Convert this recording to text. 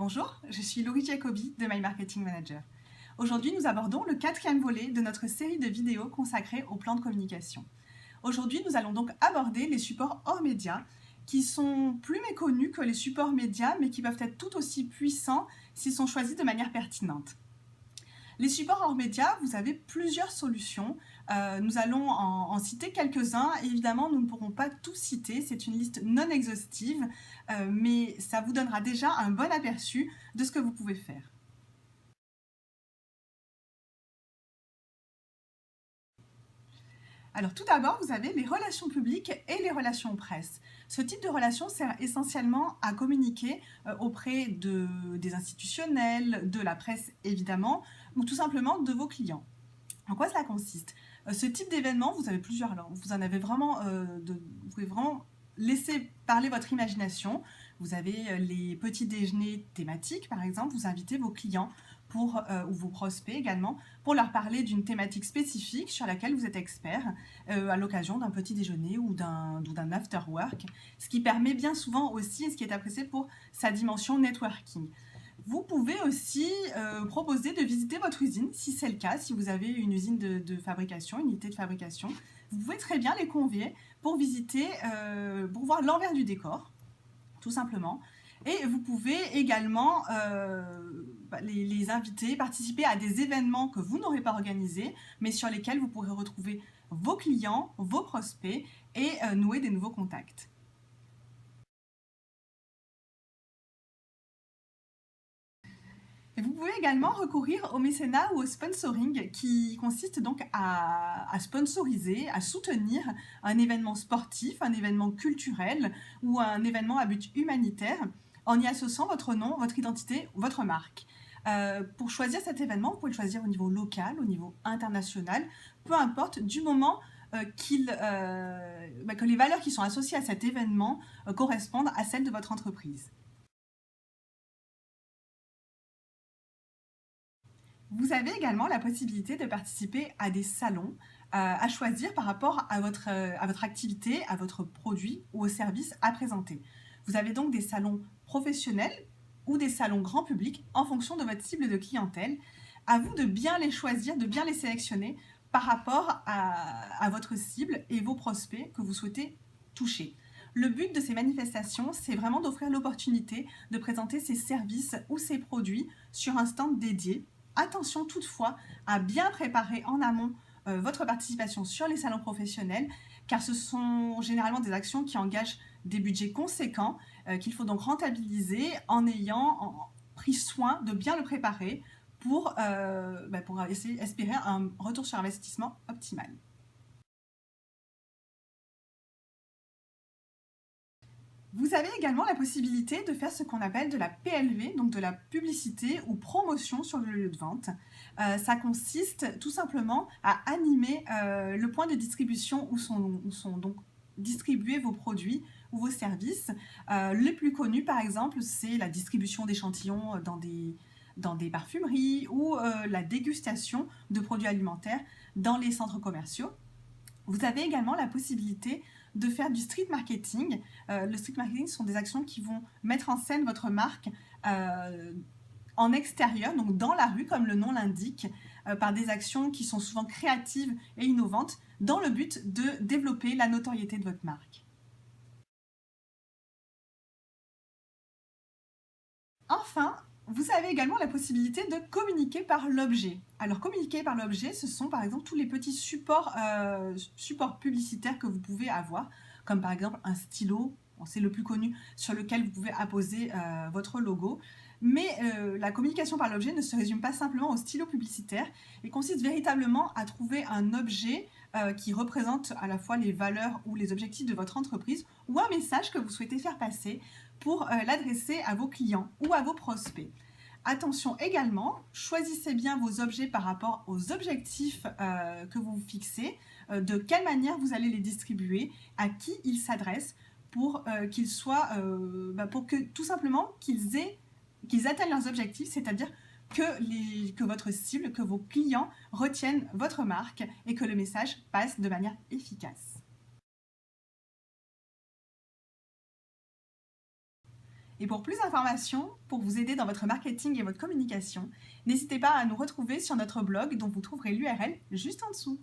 Bonjour, je suis Laurie Jacobi de My Marketing Manager. Aujourd'hui, nous abordons le 4e volet de notre série de vidéos consacrée au plan de communication. Aujourd'hui, nous allons donc aborder les supports hors médias qui sont plus méconnus que les supports médias, mais qui peuvent être tout aussi puissants s'ils sont choisis de manière pertinente. Les supports hors médias, vous avez plusieurs solutions. Nous allons en citer quelques-uns. Évidemment, nous ne pourrons pas tout citer. C'est une liste non exhaustive, mais ça vous donnera déjà un bon aperçu de ce que vous pouvez faire. Alors tout d'abord, vous avez les relations publiques et les relations presse. Ce type de relation sert essentiellement à communiquer auprès des institutionnels, de la presse évidemment, ou tout simplement de vos clients. En quoi cela consiste? Ce type d'événement, vous avez plusieurs. Alors, vous en avez vraiment, vous pouvez vraiment laisser parler votre imagination. Vous avez les petits déjeuners thématiques, par exemple. Vous invitez vos clients ou vos prospects également pour leur parler d'une thématique spécifique sur laquelle vous êtes expert à l'occasion d'un petit déjeuner ou d'un after work, ce qui permet bien souvent aussi, et ce qui est apprécié pour sa dimension networking. Vous pouvez aussi proposer de visiter votre usine, si c'est le cas, si vous avez une usine de fabrication, une unité de fabrication. Vous pouvez très bien les convier pour visiter, pour voir l'envers du décor, tout simplement. Et vous pouvez également les inviter, participer à des événements que vous n'aurez pas organisés, mais sur lesquels vous pourrez retrouver vos clients, vos prospects et nouer des nouveaux contacts. Et vous pouvez également recourir au mécénat ou au sponsoring qui consiste donc à sponsoriser, à soutenir un événement sportif, un événement culturel ou un événement à but humanitaire en y associant votre nom, votre identité, votre marque. Pour choisir cet événement, vous pouvez le choisir au niveau local, au niveau international, peu importe, du moment que les valeurs qui sont associées à cet événement correspondent à celles de votre entreprise. Vous avez également la possibilité de participer à des salons à choisir par rapport à votre activité, à votre produit ou au service à présenter. Vous avez donc des salons professionnels ou des salons grand public en fonction de votre cible de clientèle. À vous de bien les choisir, de bien les sélectionner par rapport à votre cible et vos prospects que vous souhaitez toucher. Le but de ces manifestations, c'est vraiment d'offrir l'opportunité de présenter ses services ou ses produits sur un stand dédié. Attention toutefois à bien préparer en amont votre participation sur les salons professionnels, car ce sont généralement des actions qui engagent des budgets conséquents qu'il faut donc rentabiliser en ayant pris soin de bien le préparer pour espérer un retour sur investissement optimal. Vous avez également la possibilité de faire ce qu'on appelle de la PLV, donc de la publicité ou promotion sur le lieu de vente. Ça consiste tout simplement à animer le point de distribution où sont donc distribués vos produits ou vos services. Les plus connus, par exemple, c'est la distribution d'échantillons dans des parfumeries ou la dégustation de produits alimentaires dans les centres commerciaux. Vous avez également la possibilité de faire du street marketing. Le street marketing, ce sont des actions qui vont mettre en scène votre marque en extérieur, donc dans la rue, comme le nom l'indique, par des actions qui sont souvent créatives et innovantes, dans le but de développer la notoriété de votre marque. Enfin, vous avez également la possibilité de communiquer par l'objet. Alors, communiquer par l'objet, ce sont par exemple tous les petits supports publicitaires que vous pouvez avoir, comme par exemple un stylo, c'est le plus connu, sur lequel vous pouvez apposer votre logo. Mais la communication par l'objet ne se résume pas simplement au stylo publicitaire et consiste véritablement à trouver un objet qui représente à la fois les valeurs ou les objectifs de votre entreprise ou un message que vous souhaitez faire passer pour l'adresser à vos clients ou à vos prospects. Attention également, choisissez bien vos objets par rapport aux objectifs que vous fixez, de quelle manière vous allez les distribuer, à qui ils s'adressent pour pour que tout simplement qu'ils atteignent leurs objectifs, c'est-à-dire que votre cible, que vos clients retiennent votre marque et que le message passe de manière efficace. Et pour plus d'informations, pour vous aider dans votre marketing et votre communication, n'hésitez pas à nous retrouver sur notre blog dont vous trouverez l'URL juste en dessous.